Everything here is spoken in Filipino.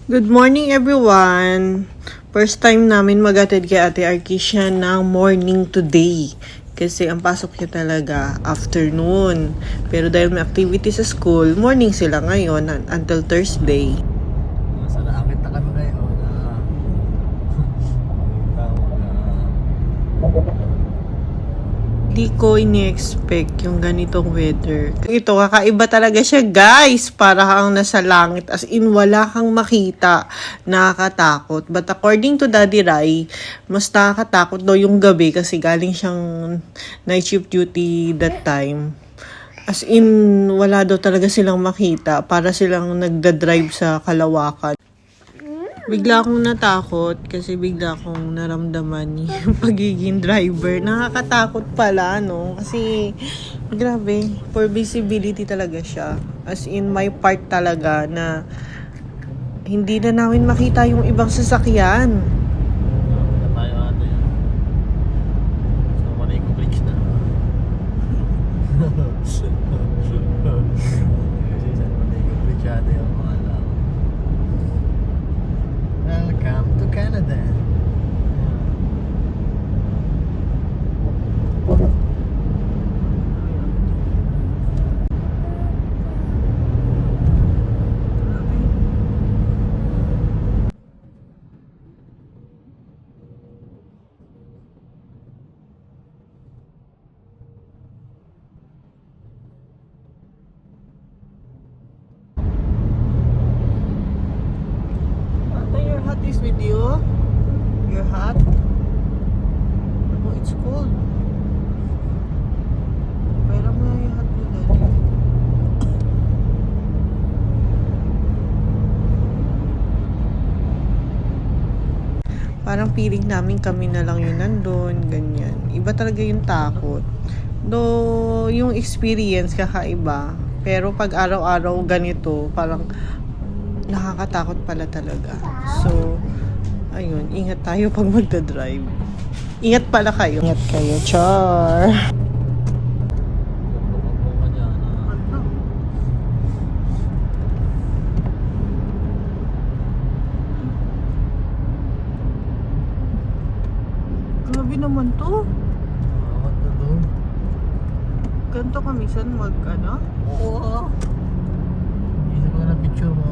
Good morning everyone! First time namin magatid kay Ate Arkisha ng morning today. Kasi ang pasok niya talaga afternoon. Pero dahil may activity sa school, morning sila ngayon until Thursday. Nasa langit na kami ngayon. Hindi ko ini-expect yung ganitong weather. Ito, kakaiba talaga siya, guys. Para kang nasa langit. As in, wala kang makita. Nakakatakot. But according to Daddy Rai, mas nakakatakot daw yung gabi kasi galing siyang night shift duty that time. As in, wala daw talaga silang makita. Para silang nagda-drive sa kalawakan. Bigla akong natakot kasi bigla akong naramdaman yung pagiging driver. Nakakatakot pala, no? Kasi, grabe, for visibility talaga siya. As in, my part talaga na hindi na namin makita yung ibang sasakyan. Tayo ate. So, malay ko glitch na. Kasi sa malay ko glitch ate yung wala. Welcome to Canada. Ate, your hat is with you? Your hat? Oh, it's cold. Pero mo yung hat mo, Daddy. Parang feeling namin kami na lang yun nandun, ganyan. Iba talaga yung takot. Though, yung experience kakaiba. Pero pag araw-araw ganito, parang nakakatakot pala talaga. So, ayun, ingat tayo pag magdadrive. Ingat pala kayo. Ingat kayo, char! Grabe naman to. What to do? Ganito kamisan mag, ano? Oo. Isa ko na picture mo.